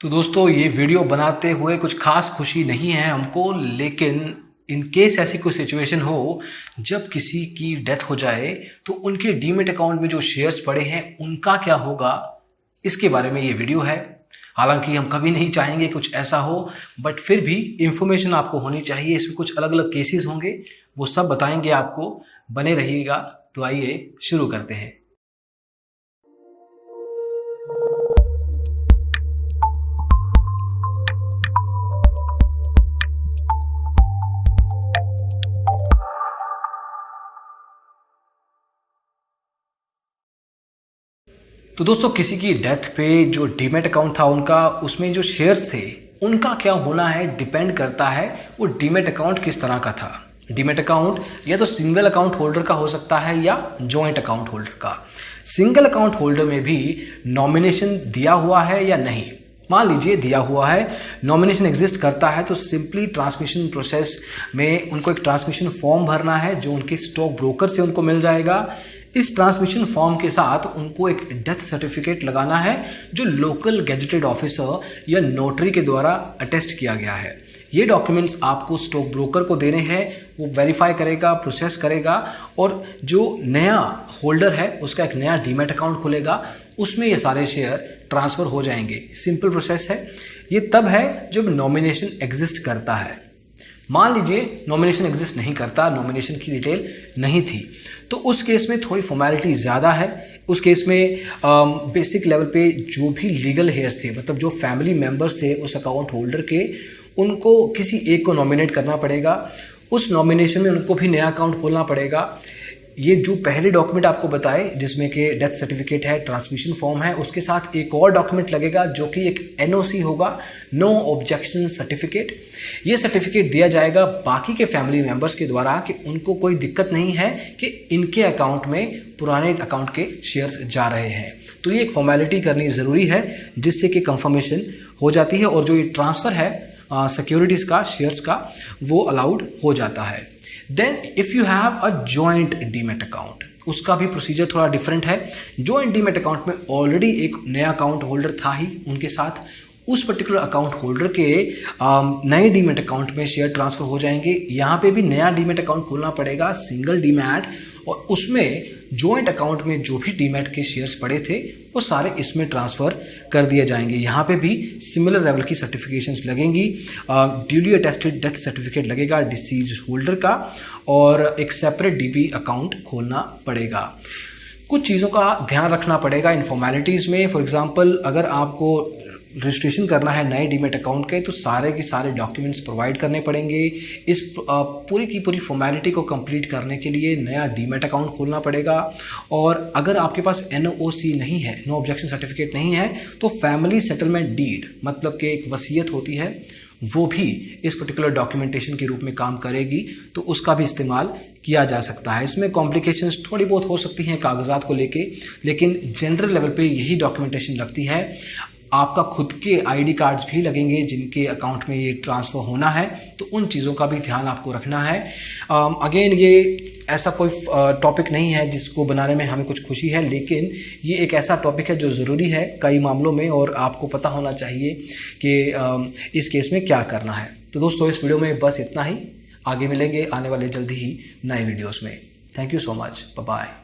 तो दोस्तों ये वीडियो बनाते हुए कुछ खास खुशी नहीं है हमको, लेकिन इन केस ऐसी कोई सिचुएशन हो जब किसी की डेथ हो जाए तो उनके डीमेट अकाउंट में जो शेयर्स पड़े हैं उनका क्या होगा, इसके बारे में ये वीडियो है। हालांकि हम कभी नहीं चाहेंगे कुछ ऐसा हो, बट फिर भी इंफॉर्मेशन आपको होनी चाहिए। इसमें कुछ अलग अलग केसेस होंगे, वो सब बताएंगे आपको, बने रहिएगा। तो आइए शुरू करते हैं। तो दोस्तों किसी की डेथ पे जो डीमैट अकाउंट था उनका, उसमें जो शेयर्स थे उनका क्या होना है डिपेंड करता है वो डीमैट अकाउंट किस तरह का था। डीमैट अकाउंट या तो सिंगल अकाउंट होल्डर का हो सकता है या जॉइंट अकाउंट होल्डर का। सिंगल अकाउंट होल्डर में भी नॉमिनेशन दिया हुआ है या नहीं, मान लीजिए दिया हुआ है, नॉमिनेशन एग्जिस्ट करता है, तो सिंपली ट्रांसमिशन प्रोसेस में उनको एक ट्रांसमिशन फॉर्म भरना है जो उनके स्टॉक ब्रोकर से उनको मिल जाएगा। इस ट्रांसमिशन फॉर्म के साथ उनको एक डेथ सर्टिफिकेट लगाना है जो लोकल गेजेटेड ऑफिसर या नोटरी के द्वारा अटेस्ट किया गया है। ये डॉक्यूमेंट्स आपको स्टॉक ब्रोकर को देने हैं, वो वेरीफाई करेगा, प्रोसेस करेगा और जो नया होल्डर है उसका एक नया डीमैट अकाउंट खुलेगा, उसमें ये सारे शेयर ट्रांसफ़र हो जाएंगे। सिंपल प्रोसेस है। ये तब है जब नॉमिनेशन एग्जिस्ट करता है। मान लीजिए नॉमिनेशन एग्जिस्ट नहीं करता, नॉमिनेशन की डिटेल नहीं थी, तो उस केस में थोड़ी फॉर्मेलिटी ज़्यादा है। उस केस में बेसिक लेवल पे जो भी लीगल हेयर्स थे, मतलब जो फैमिली मेंबर्स थे उस अकाउंट होल्डर के, उनको किसी एक को नॉमिनेट करना पड़ेगा। उस नॉमिनेशन में उनको भी नया अकाउंट खोलना पड़ेगा। ये जो पहले डॉक्यूमेंट आपको बताए जिसमें कि डेथ सर्टिफिकेट है, ट्रांसमिशन फॉर्म है, उसके साथ एक और डॉक्यूमेंट लगेगा जो कि एक एनओसी होगा, नो ऑब्जेक्शन सर्टिफिकेट। ये सर्टिफिकेट दिया जाएगा बाकी के फैमिली मेंबर्स के द्वारा कि उनको कोई दिक्कत नहीं है कि इनके अकाउंट में पुराने अकाउंट के शेयर्स जा रहे हैं। तो ये एक फॉर्मेलिटी करनी ज़रूरी है जिससे कि कंफर्मेशन हो जाती है और जो ये ट्रांसफ़र है सिक्योरिटीज़ का, शेयर्स का, वो अलाउड हो जाता है। Then if you have a joint demat account, उसका भी प्रोसीजर थोड़ा डिफरेंट है। जॉइंट डीमैट अकाउंट में ऑलरेडी एक नया अकाउंट होल्डर था ही उनके साथ, उस पर्टिकुलर अकाउंट होल्डर के नए डीमैट अकाउंट में शेयर ट्रांसफ़र हो जाएंगे। यहाँ पे भी नया डीमैट अकाउंट खोलना पड़ेगा, सिंगल डीमैट, और उसमें जॉइंट अकाउंट में जो भी डीमैट के शेयर्स पड़े थे वो सारे इसमें ट्रांसफ़र कर दिए जाएंगे। यहाँ पे भी सिमिलर लेवल की सर्टिफिकेशंस लगेंगी। ड्यूली अटेस्टेड डेथ सर्टिफिकेट लगेगा डिसीज होल्डर का, और एक सेपरेट डीबी अकाउंट खोलना पड़ेगा। कुछ चीज़ों का ध्यान रखना पड़ेगा इन फॉर्मेलिटीज़ में। फॉर एग्जांपल, अगर आपको रजिस्ट्रेशन करना है नए डीमैट अकाउंट के, तो सारे के सारे डॉक्यूमेंट्स प्रोवाइड करने पड़ेंगे। इस पूरी की पूरी फॉर्मेलिटी को कंप्लीट करने के लिए नया डीमैट अकाउंट खोलना पड़ेगा। और अगर आपके पास एनओसी नहीं है, नो ऑब्जेक्शन सर्टिफिकेट नहीं है, तो फैमिली सेटलमेंट डीड, मतलब कि एक वसीयत होती है, वो भी इस पर्टिकुलर डॉक्यूमेंटेशन के रूप में काम करेगी, तो उसका भी इस्तेमाल किया जा सकता है। इसमें कॉम्प्लिकेशंस थोड़ी बहुत हो सकती हैं कागजात को लेके, लेकिन जनरल लेवल पे यही डॉक्यूमेंटेशन लगती है। आपका खुद के आईडी कार्ड्स भी लगेंगे जिनके अकाउंट में ये ट्रांसफ़र होना है, तो उन चीज़ों का भी ध्यान आपको रखना है। अगेन ये ऐसा कोई टॉपिक नहीं है जिसको बनाने में हमें कुछ खुशी है, लेकिन ये एक ऐसा टॉपिक है जो ज़रूरी है कई मामलों में, और आपको पता होना चाहिए कि इस केस में क्या करना है। तो दोस्तों इस वीडियो में बस इतना ही। आगे मिलेंगे आने वाले जल्दी ही नए वीडियोज़ में। Thank you so much, bye bye.